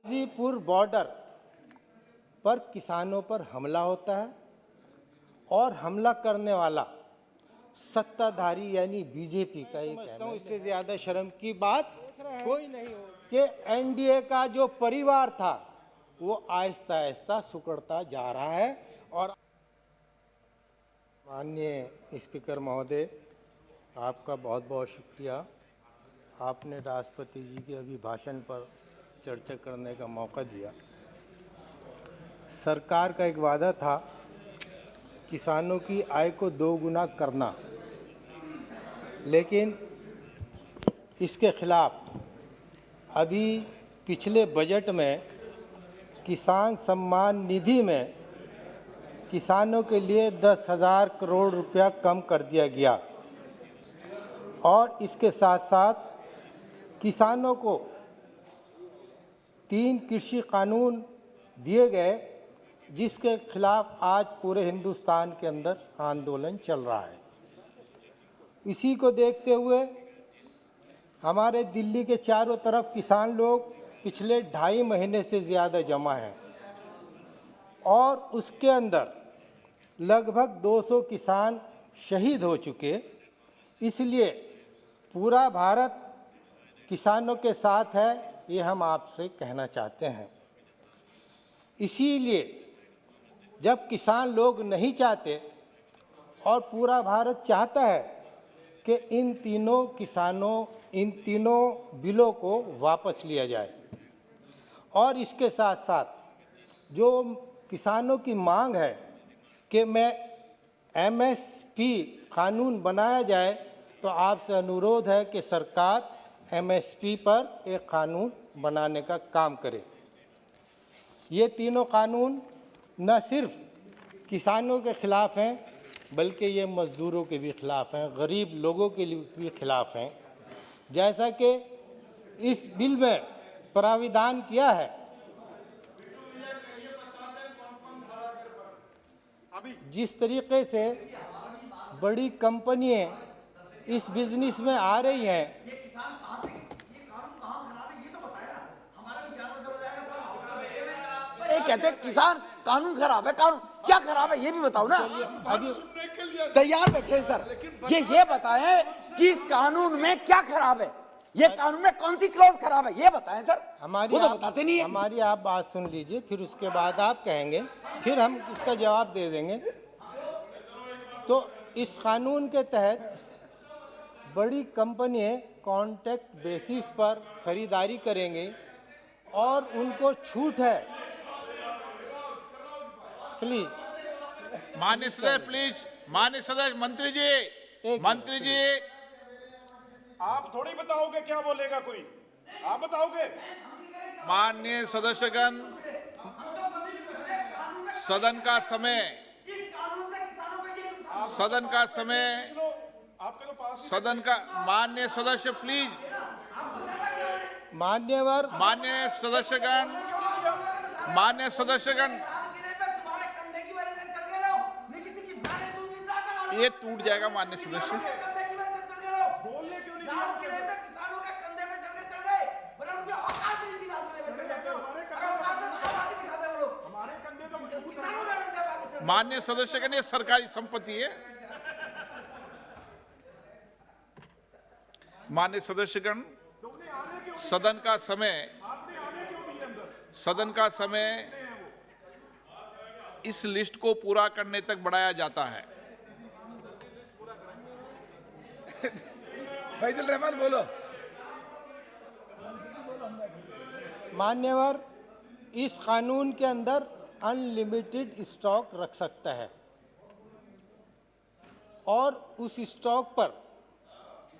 Ghazipur border पर किसानों पर हमला होता है और हमला करने वाला सत्ताधारी यानी बीजेपी का एक है। इससे ज्यादा शर्म की बात कोई नहीं हो कि एनडीए का जो परिवार था वो आहिस्ता आहिस्ता सिकुड़ता जा रहा है। और माननीय स्पीकर महोदय, आपका बहुत बहुत शुक्रिया। आपने राष्ट्रपति जी के अभिभाषण पर चर्चा करने का मौका दिया। सरकार का एक वादा था किसानों की आय को दोगुना करना, लेकिन इसके खिलाफ अभी पिछले बजट में किसान सम्मान निधि में किसानों के लिए 10,000 करोड़ रुपया कम कर दिया गया और इसके साथ साथ किसानों को 3 कृषि कानून दिए गए, जिसके खिलाफ आज पूरे हिंदुस्तान के अंदर आंदोलन चल रहा है। इसी को देखते हुए हमारे दिल्ली के चारों तरफ किसान लोग पिछले 2.5 महीने से ज़्यादा जमा हैं और उसके अंदर लगभग 200 किसान शहीद हो चुके। इसलिए पूरा भारत किसानों के साथ है, ये हम आपसे कहना चाहते हैं। इसीलिए जब किसान लोग नहीं चाहते और पूरा भारत चाहता है कि इन तीनों बिलों को वापस लिया जाए और इसके साथ साथ जो किसानों की मांग है कि मैं एमएसपी कानून बनाया जाए, तो आपसे अनुरोध है कि सरकार एमएसपी पर एक कानून बनाने का काम करे। ये तीनों कानून न सिर्फ किसानों के खिलाफ हैं, बल्कि ये मज़दूरों के भी खिलाफ हैं, गरीब लोगों के भी खिलाफ हैं। जैसा कि इस बिल में प्राविधान किया है, जिस तरीके से बड़ी कंपनियां इस बिजनेस में आ रही हैं, कहते किसान कानून खराब है। कानून क्या खराब है ये भी बताओ ना। अभी तैयार बैठे सर, ये बताएं कि इस कानून में क्या खराब है, ये कानून में कौन सी क्लॉज खराब है ये बताएं सर। हमारी तो बताते नहीं है। हमारी आप बात सुन लीजिए, फिर उसके बाद आप कहेंगे, फिर हम उसका जवाब दे देंगे। तो इस कानून के तहत बड़ी कंपनियां कॉन्ट्रैक्ट बेसिस पर खरीदारी करेंगे और उनको छूट है। प्लीज माननीय सदस्य, प्लीज माननीय सदस्य, मंत्री जी आप थोड़ी बताओगे क्या बोलेगा कोई, आप बताओगे। माननीय सदस्यगण, सदन का समय सदन का माननीय सदस्य, प्लीज माननीय सदस्यगण, ये टूट जाएगा। माननीय सदस्य, माननीय सदस्यगण, ये सरकारी संपत्ति है। माननीय सदस्यगण, सदन का समय इस लिस्ट को पूरा करने तक बढ़ाया जाता है। फैजल रहमान बोलो। मान्यवर, इस कानून के अंदर अनलिमिटेड स्टॉक रख सकता है और उस स्टॉक पर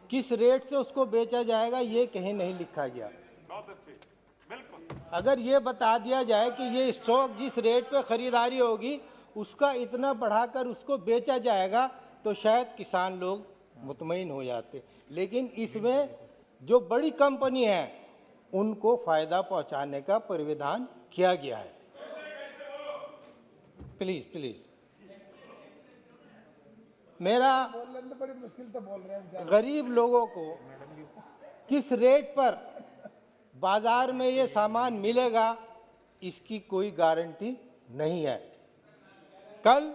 किस रेट से उसको बेचा जाएगा ये कहीं नहीं लिखा गया। अगर ये बता दिया जाए कि ये स्टॉक जिस रेट पे खरीदारी होगी उसका इतना बढ़ाकर उसको बेचा जाएगा, तो शायद किसान लोग मुतमईन हो जाते। लेकिन इसमें जो बड़ी कंपनी है उनको फायदा पहुंचाने का प्राविधान किया गया है। प्लीज मेरा बड़ी मुश्किल तो बोल रहे हैं, गरीब लोगों को किस रेट पर बाजार में ये सामान मिलेगा, इसकी कोई गारंटी नहीं है। कल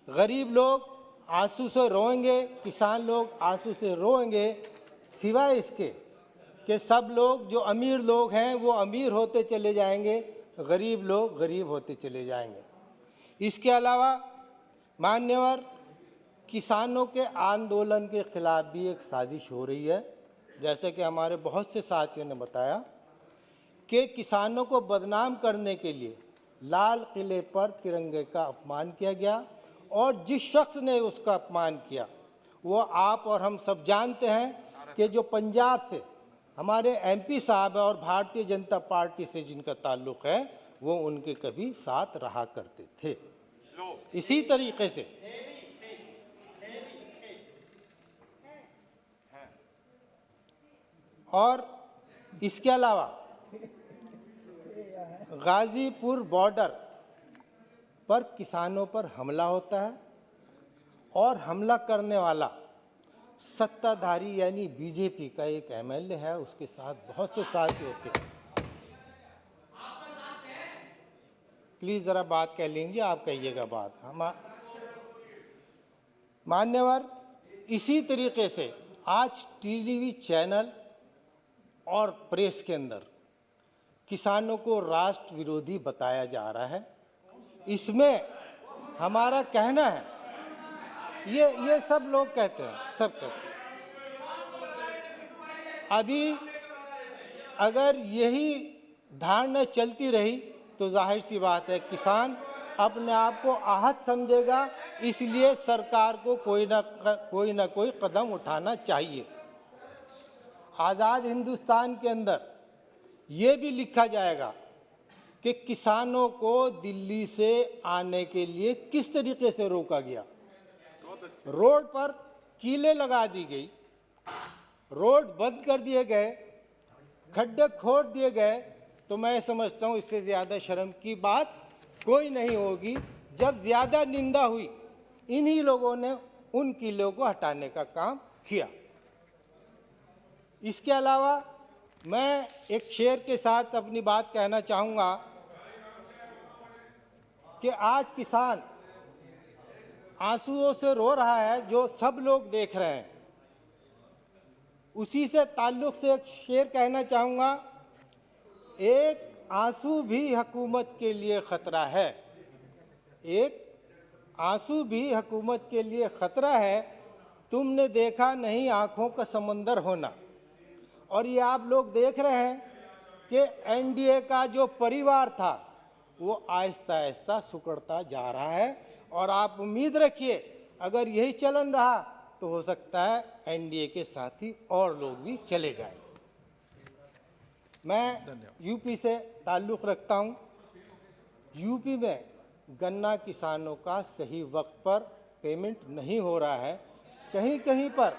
गरीब लोग आंसू से रोएंगे, किसान लोग आंसू से रोएंगे, सिवाय इसके कि सब लोग जो अमीर लोग हैं वो अमीर होते चले जाएंगे, गरीब लोग गरीब होते चले जाएंगे। इसके अलावा मान्यवर, किसानों के आंदोलन के खिलाफ भी एक साजिश हो रही है। जैसे कि हमारे बहुत से साथियों ने बताया कि किसानों को बदनाम करने के लिए लाल किले पर तिरंगे का अपमान किया गया, और जिस शख्स ने उसका अपमान किया वो आप और हम सब जानते हैं कि जो पंजाब से हमारे एमपी साहब है और भारतीय जनता पार्टी से जिनका ताल्लुक़ है, वो उनके कभी साथ रहा करते थे। इसी तरीके से और इसके अलावा गाजीपुर बॉर्डर पर किसानों पर हमला होता है, और हमला करने वाला सत्ताधारी यानी बीजेपी का एक एमएलए है, उसके साथ बहुत से साथी होते हैं। प्लीज जरा बात कह लीजिए, आप कहिएगा बात। हम मान्यवर, इसी तरीके से आज टीवी चैनल और प्रेस के अंदर किसानों को राष्ट्र विरोधी बताया जा रहा है। इसमें हमारा कहना है, ये सब लोग कहते हैं, सब कहते हैं। अभी अगर यही धारणा चलती रही तो जाहिर सी बात है किसान अपने आप को आहत समझेगा, इसलिए सरकार को कोई ना कोई कदम उठाना चाहिए। आज़ाद हिंदुस्तान के अंदर ये भी लिखा जाएगा कि किसानों को दिल्ली से आने के लिए किस तरीके से रोका गया। रोड पर कीले लगा दी गई, रोड बंद कर दिए गए, खड्डे खोद दिए गए। तो मैं समझता हूँ इससे ज़्यादा शर्म की बात कोई नहीं होगी। जब ज़्यादा निंदा हुई, इन्हीं लोगों ने उन किलों को हटाने का काम किया। इसके अलावा मैं एक शेर के साथ अपनी बात कहना चाहूँगा कि आज किसान आंसुओं से रो रहा है, जो सब लोग देख रहे हैं। उसी से ताल्लुक़ से एक शेर कहना चाहूँगा, एक आंसू भी हुकूमत के लिए ख़तरा है, एक आंसू भी हुकूमत के लिए ख़तरा है, तुमने देखा नहीं आँखों का समंदर होना। और ये आप लोग देख रहे हैं कि एनडीए का जो परिवार था वो आहिस्ता आहिस्ता सिकुड़ता जा रहा है, और आप उम्मीद रखिए अगर यही चलन रहा तो हो सकता है एनडीए के साथी और लोग भी चले जाएं। मैं यूपी से ताल्लुक़ रखता हूं। यूपी में गन्ना किसानों का सही वक्त पर पेमेंट नहीं हो रहा है। कहीं कहीं पर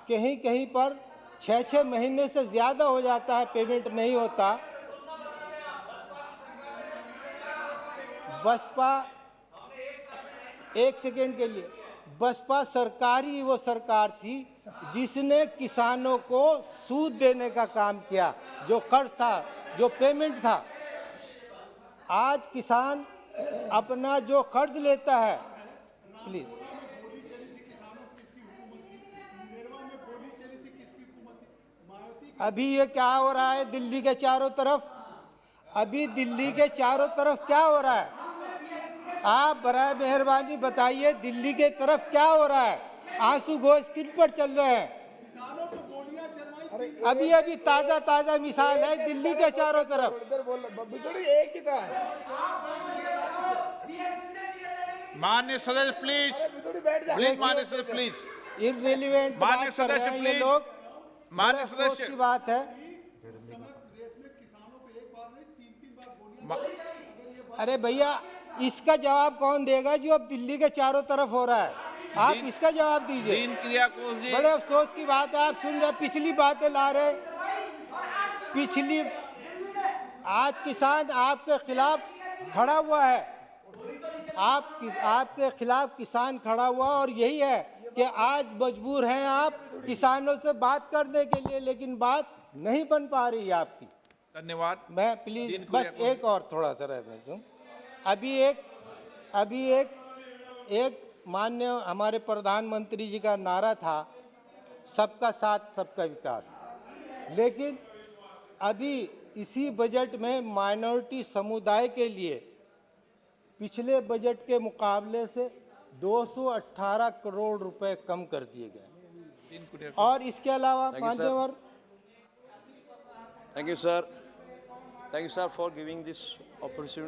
कहीं कहीं पर 6-6 महीने से ज़्यादा हो जाता है, पेमेंट नहीं होता। बसपा, एक सेकेंड के लिए, बसपा सरकारी वो सरकार थी जिसने किसानों को सूद देने का काम किया, जो कर्ज था, जो पेमेंट था। आज किसान अपना जो कर्ज लेता है, प्लीज, अभी ये क्या हो रहा है दिल्ली के चारों तरफ, अभी दिल्ली के चारों तरफ क्या हो रहा है? आप बराए मेहरबानी बताइए, दिल्ली के तरफ क्या हो रहा है? आंसू गो स्क्रीन पर चल रहे हैं। अभी अभी ताजा मिसाल है दिल्ली के चारों तरफ। एक ही था। माननीय सदस्य प्लीज, प्लीज माननीय सदस्य प्लीज, इररिलेवेंट माननीय सदस्य ये प्लीज, लोग। माननीय अफसोस सदस्य की बात है। अरे भैया, इसका जवाब कौन देगा जो अब दिल्ली के चारों तरफ हो रहा है? आप इसका जवाब दीजिए। दीन क्रिया कोष जी, बड़े अफसोस की बात है, आप सुन रहे, पिछली बातें ला रहे, पिछली। आज किसान आपके खिलाफ खड़ा हुआ है, आपके खिलाफ किसान खड़ा हुआ, और यही है कि आज मजबूर हैं आप किसानों से बात करने के लिए, लेकिन बात नहीं बन पा रही है आपकी। धन्यवाद। मैं प्लीज दिन बस कुरिया एक और थोड़ा सा रहने दूं। अभी एक माननीय हमारे प्रधानमंत्री जी का नारा था, सबका साथ सबका विकास। लेकिन अभी इसी बजट में माइनॉरिटी समुदाय के लिए पिछले बजट के मुकाबले से 218 करोड़ रुपए कम कर दिए गए। दिन कुरिया और इसके अलावा Thank you, sir. मान्यवर Thank you, sir. Thank you, sir, for giving this opportunity.